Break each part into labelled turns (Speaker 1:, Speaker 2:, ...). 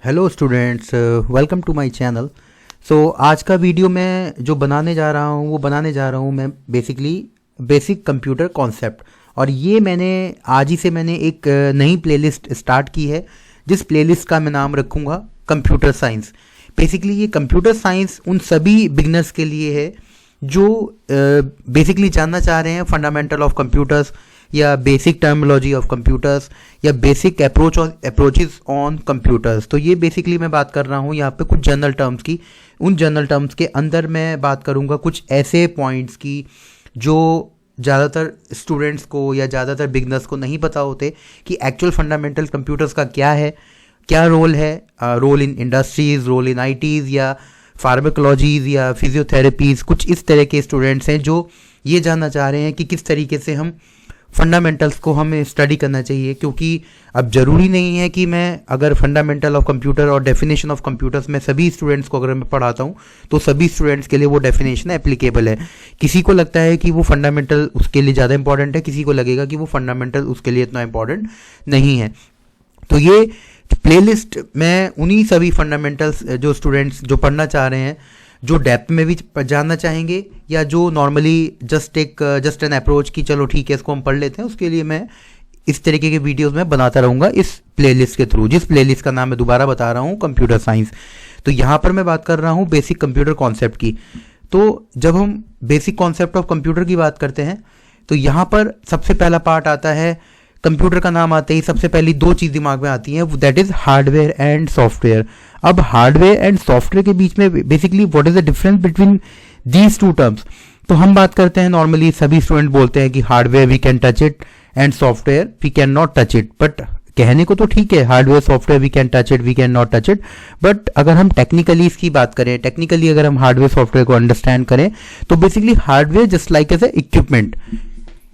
Speaker 1: Hello students, welcome to my channel. So आज का video मैं जो बनाने जा रहा हूँ मैं बेसिकली बेसिक कंप्यूटर कॉन्सेप्ट। और ये आज ही से मैंने एक नई प्लेलिस्ट स्टार्ट की है, जिस प्लेलिस्ट का मैं नाम रखूँगा कंप्यूटर साइंस। बेसिकली ये कंप्यूटर साइंस उन सभी बिगनर्स के लिए है जो बेसिकली जानना चाह रहे हैं फंडामेंटल ऑफ कंप्यूटर्स या बेसिक टर्मिनोलॉजी ऑफ कंप्यूटर्स या बेसिक अप्रोचेस ऑन कंप्यूटर्स। तो ये बेसिकली मैं बात कर रहा हूँ यहाँ पे कुछ जनरल टर्म्स की। उन जनरल टर्म्स के अंदर मैं बात करूँगा कुछ ऐसे पॉइंट्स की जो ज़्यादातर स्टूडेंट्स को या ज़्यादातर बिगनर्स को नहीं पता होते कि एक्चुअल फंडामेंटल कंप्यूटर्स का क्या है, क्या रोल है, role in industries, role in ITs या फार्माकोलॉजीज़ या फिजियोथेरेपीज़। कुछ इस तरह के स्टूडेंट्स हैं जो ये जानना चाह रहे हैं कि किस तरीके से हम फंडामेंटल्स को हमें स्टडी करना चाहिए। क्योंकि अब ज़रूरी नहीं है कि मैं अगर फंडामेंटल ऑफ कंप्यूटर और डेफिनेशन ऑफ कंप्यूटर्स में सभी स्टूडेंट्स को अगर मैं पढ़ाता हूँ तो सभी स्टूडेंट्स के लिए वो डेफिनेशन एप्लीकेबल है। किसी को लगता है कि वो फंडामेंटल उसके लिए ज़्यादा इंपॉर्टेंट है, किसी को लगेगा कि वो फंडामेंटल उसके लिए इतना इंपॉर्टेंट नहीं है। तो ये प्लेलिस्ट मैं उन्हीं सभी फंडामेंटल्स जो स्टूडेंट्स जो पढ़ना चाह रहे हैं, जो डेप्थ में भी जानना चाहेंगे या जो नॉर्मली जस्ट एन अप्रोच कि चलो ठीक है इसको हम पढ़ लेते हैं, उसके लिए मैं इस तरीके के वीडियोस में बनाता रहूँगा इस प्लेलिस्ट के थ्रू, जिस प्लेलिस्ट का नाम मैं दोबारा बता रहा हूँ कंप्यूटर साइंस। तो यहाँ पर मैं बात कर रहा हूँ बेसिक कंप्यूटर कॉन्सेप्ट की। तो जब हम बेसिक कॉन्सेप्ट ऑफ कंप्यूटर की बात करते हैं तो यहाँ पर सबसे पहला पार्ट आता है, कंप्यूटर का नाम आते ही सबसे पहली दो चीज़ दिमाग में आती हैं, that is hardware and software. अब हार्डवेयर एंड सॉफ्टवेयर के बीच में basically what is the difference between these two terms. तो हम बात करते हैं, नॉर्मली सभी स्टूडेंट बोलते हैं कि hardware we can touch it and software we can not touch it. But कहने को तो ठीक है, hardware software we can touch it, we can not touch it. But अगर हम टेक्निकली इसकी बात करें, टेक्निकली अगर हम हार्डवेयर सॉफ्टवेयर को अंडरस्टैंड करें तो basically hardware just like as a equipment.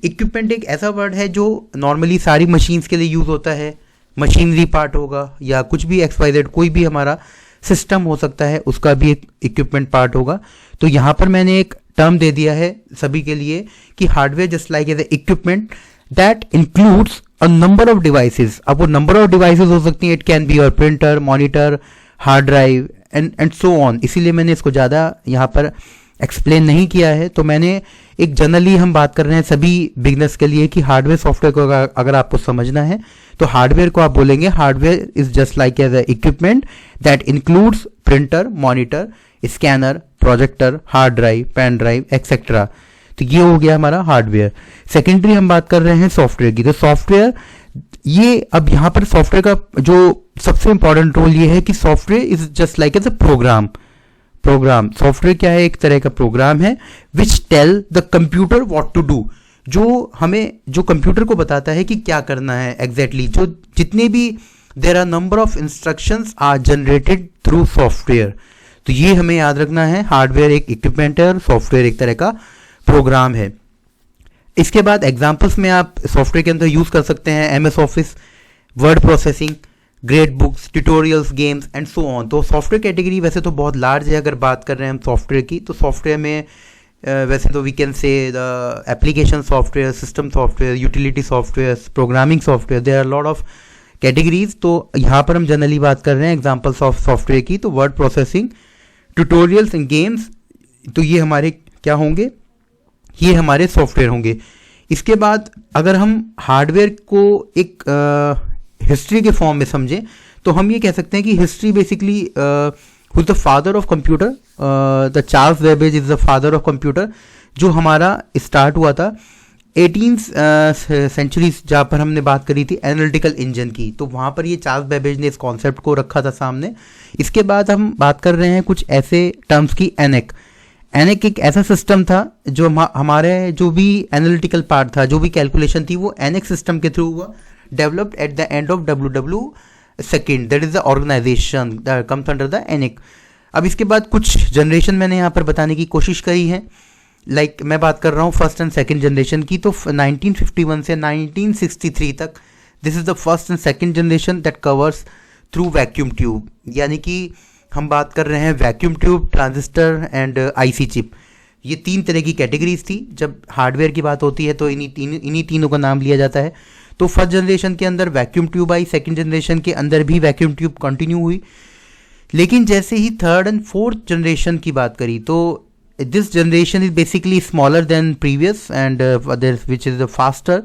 Speaker 1: Equipment एक ऐसा वर्ड है जो नॉर्मली सारी मशीन्स के लिए यूज़ होता है। मशीनरी पार्ट होगा या कुछ भी XYZ कोई भी हमारा सिस्टम हो सकता है, उसका भी एक इक्विपमेंट पार्ट होगा। तो यहाँ पर मैंने एक टर्म दे दिया है सभी के लिए कि hardware just like as a equipment that includes a number of devices. अब वो नंबर ऑफ डिवाइसेस हो सकती हैं, it can be your printer, monitor, hard drive and so on. इसीलिए मैंने इसको ज़्यादा यहाँ पर एक्सप्लेन नहीं किया है। तो मैंने एक जनरली हम बात कर रहे हैं सभी बिगनर्स के लिए कि हार्डवेयर सॉफ्टवेयर को अगर आपको समझना है तो हार्डवेयर को आप बोलेंगे hardware is just like as a equipment that includes printer, monitor, scanner, projector, hard drive, pen drive etcetera. तो ये हो गया हमारा हार्डवेयर। सेकेंडरी हम बात कर रहे हैं सॉफ्टवेयर की। तो सॉफ्टवेयर ये अब यहाँ पर सॉफ्टवेयर का जो सबसे इंपॉर्टेंट रोल ये है कि software is just like as a program. Software क्या है? एक तरह का प्रोग्राम है which tell the computer what to do, जो कंप्यूटर को बताता है कि क्या करना है एग्जैक्टली। जो जितने भी there are number of instructions are generated through software. तो ये हमें याद रखना है, हार्डवेयर एक इक्विपमेंट है और सॉफ्टवेयर एक तरह का प्रोग्राम है। इसके बाद एग्जाम्पल्स में आप सॉफ्टवेयर के अंदर यूज कर सकते हैं MS office, word processing, grade books, tutorials, games and so on. तो सॉफ्टवेयर कैटेगरी वैसे तो बहुत लार्ज है। अगर बात कर रहे हैं हम सॉफ्टवेयर की तो सॉफ्टवेयर में वैसे तो we can say the application software, system software, utility software, programming software, there are lot of categories. तो यहाँ पर हम जनरली बात कर रहे हैं एग्जाम्पल्स ऑफ सॉफ्टवेयर की। तो word processing, tutorials and games, तो ये हमारे क्या होंगे? ये हमारे सॉफ्टवेयर होंगे। इसके बाद अगर हम हार्डवेयर को एक हिस्ट्री के फॉर्म में समझें तो हम ये कह सकते हैं कि history basically who is the father of computer, the Charles Babbage is the father of computer, जो हमारा स्टार्ट हुआ था 18th सेंचुरी, जहाँ पर हमने बात करी थी एनालिटिकल इंजन की। तो वहाँ पर ये चार्ल्स बेबेज ने इस कॉन्सेप्ट को रखा था सामने। इसके बाद हम बात कर रहे हैं कुछ ऐसे टर्म्स की, एनेक एक ऐसा सिस्टम था जो हमारे जो भी एनालिटिकल पार्ट था, जो भी कैलकुलेशन थी वो एनेक सिस्टम के थ्रू हुआ, developed at the end of WW2, that is the organization that comes under the ENIAC। अब इसके बाद कुछ जनरेशन मैंने यहाँ पर बताने की कोशिश करी है। मैं बात कर रहा हूँ फर्स्ट एंड सेकंड जनरेशन की। तो 1951 से 1963 तक this is the first and second generation that covers through vacuum tube. यानी कि हम बात कर रहे हैं vacuum tube, transistor and IC chip. ये तीन तरह की कैटेगरीज थी। जब हार्डवेयर की बात होती है तो इन्हीं तीनों का नाम लिया जाता है। तो फर्स्ट जनरेशन के अंदर वैक्यूम ट्यूब आई, सेकंड जनरेशन के अंदर भी वैक्यूम ट्यूब कंटिन्यू हुई। लेकिन जैसे ही थर्ड एंड फोर्थ जनरेशन की बात करी तो this generation is basically smaller than previous and which is the faster.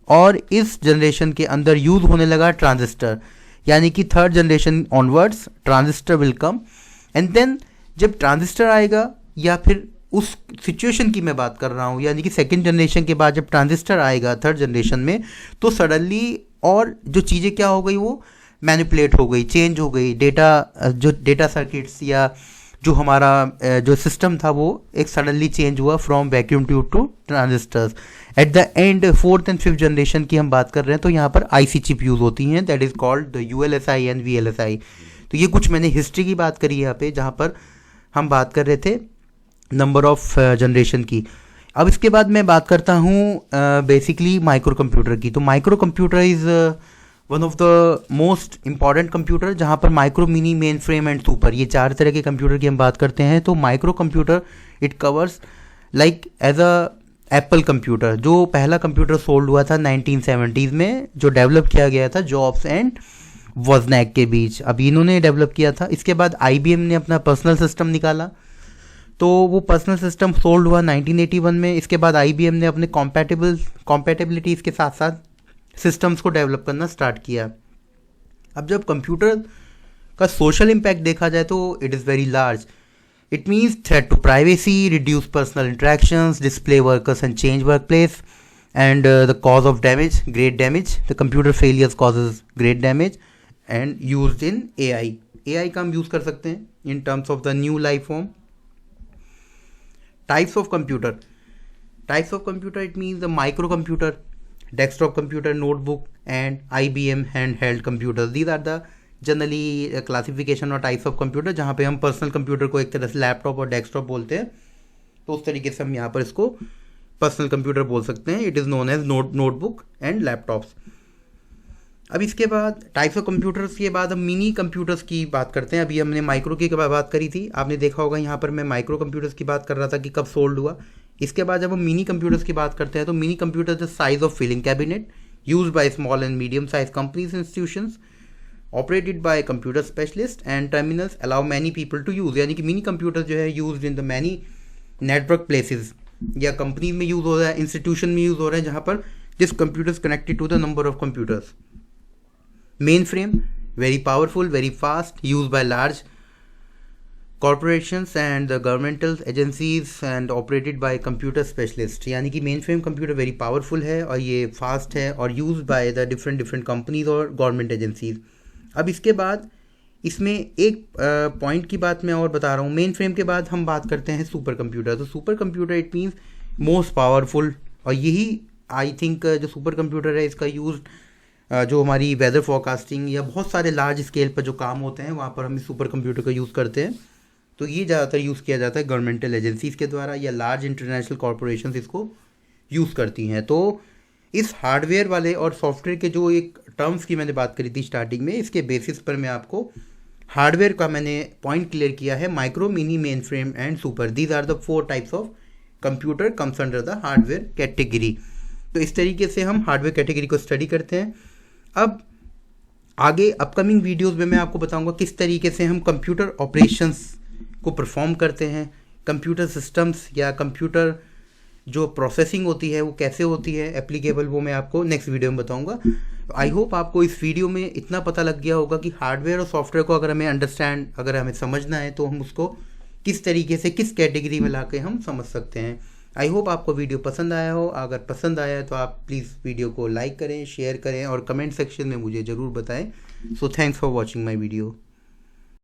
Speaker 1: और इस जनरेशन के अंदर यूज़ होने लगा ट्रांजिस्टर, यानी कि third generation onwards transistor will come. And then जब ट्रांजिस्टर आएगा, या फिर उस सिचुएशन की मैं बात कर रहा हूँ, यानी कि सेकेंड जनरेशन के बाद जब ट्रांजिस्टर आएगा थर्ड जनरेशन में, तो सडनली और जो चीज़ें क्या हो गई, वो मैनिपुलेट हो गई, चेंज हो गई। जो डेटा सर्किट्स या जो हमारा जो सिस्टम था वो एक सडनली चेंज हुआ from vacuum tube to transistors. At the end fourth and fifth generation की हम बात कर रहे हैं, तो यहाँ पर आईसी चिप यूज़ होती हैं, that is called the ULSI and VLSI। तो ये कुछ मैंने हिस्ट्री की बात करी है यहाँ पे, जहाँ पर हम बात कर रहे थे नंबर ऑफ जनरेशन की। अब इसके बाद मैं बात करता हूँ बेसिकली माइक्रो कंप्यूटर की। तो micro computer is one of the most important computer, जहाँ पर micro, mini, mainframe and super, ये 4 तरह के कंप्यूटर की हम बात करते हैं। तो micro computer it covers like as a Apple computer, जो पहला कंप्यूटर सोल्ड हुआ था 1970s में, जो डेवलप किया गया था जॉब्स एंड वोज़नियाक के बीच। अब इन्होंने डेवलप किया था। इसके बाद IBM ने अपना पर्सनल सिस्टम निकाला, तो वो पर्सनल सिस्टम सोल्ड हुआ 1981 में। इसके बाद IBM ने अपने कॉम्पैटिबिलिटीज़ के साथ साथ सिस्टम्स को डेवलप करना स्टार्ट किया। अब जब कंप्यूटर का सोशल इम्पैक्ट देखा जाए तो it is very large. It means threat to privacy, reduce personal interactions, display workers and change work place, and the cause of damage, great damage. The computer failures causes great damage and used in AI का हम use कर सकते हैं in terms of the new life form. Types of computer, it means the microcomputer, desktop computer, notebook and IBM handheld computers. These are the generally classification or types of computer, जहाँ पे हम personal computer को एक तरह से laptop और desktop बोलते हैं, तो उस तरीके से हम यहाँ पर इसको पर्सनल कंप्यूटर बोल सकते हैं। It is known as notebook and laptops. अब इसके बाद टाइप्स ऑफ कंप्यूटर्स के बाद हम मिनी कंप्यूटर्स की बात करते हैं। अभी हमने माइक्रो की बात करी थी, आपने देखा होगा यहाँ पर मैं माइक्रो कंप्यूटर्स की बात कर रहा था कि कब सोल्ड हुआ। इसके बाद जब हम मिनी कंप्यूटर्स की बात करते हैं, तो mini computer the size of filling cabinet, used by small and medium size companies institutions, operated by computer specialist and terminals, allow many people to use. यानी कि मिनी कंप्यूटर जो है used in the many network places, या company में use हो रहा है, institution में यूज़ हो रहा है, जहाँ पर this computers connected to the number of computers. Mainframe, very powerful, very fast, used by large corporations and the governmental agencies and operated by computer specialists। यानी कि mainframe computer very powerful है और ये fast है और used by the different companies और government agencies। अब इसके बाद इसमें एक पॉइंट की बात मैं और बता रहा हूँ। मेन फ्रेम के बाद हम बात करते हैं सुपर कंप्यूटर। तो super computer it means most powerful, और यही आई थिंक जो सुपर कंप्यूटर है इसका यूज़ जो हमारी वेदर फोरकास्टिंग या बहुत सारे लार्ज स्केल पर जो काम होते हैं वहाँ पर हम इस सुपर कंप्यूटर का यूज़ करते हैं। तो ये ज़्यादातर यूज़ किया जाता है गवर्नमेंटल एजेंसीज़ के द्वारा, या लार्ज इंटरनेशनल कॉरपोरेशंस इसको यूज़ करती हैं। तो इस हार्डवेयर वाले और सॉफ्टवेयर के जो एक टर्म्स की मैंने बात करी थी स्टार्टिंग में, इसके बेसिस पर मैं आपको हार्डवेयर का मैंने पॉइंट क्लियर किया है। Micro, mini, mainframe and super, these are the 4 types of computer comes under the hardware category. तो इस तरीके से हम हार्डवेयर कैटेगरी को स्टडी करते हैं। अब आगे अपकमिंग वीडियोस में मैं आपको बताऊंगा किस तरीके से हम कंप्यूटर ऑपरेशंस को परफॉर्म करते हैं, कंप्यूटर सिस्टम्स या कंप्यूटर जो प्रोसेसिंग होती है वो कैसे होती है एप्लीकेबल, वो मैं आपको नेक्स्ट वीडियो में बताऊंगा। आई होप आपको इस वीडियो में इतना पता लग गया होगा कि हार्डवेयर और सॉफ्टवेयर को अगर हमें समझना है तो हम उसको किस तरीके से किस कैटेगरी में लाके हम समझ सकते हैं। आई होप आपको वीडियो पसंद आया हो। अगर पसंद आया है तो आप प्लीज़ वीडियो को लाइक करें, शेयर करें और कमेंट सेक्शन में मुझे ज़रूर बताएं। So thanks for watching my video.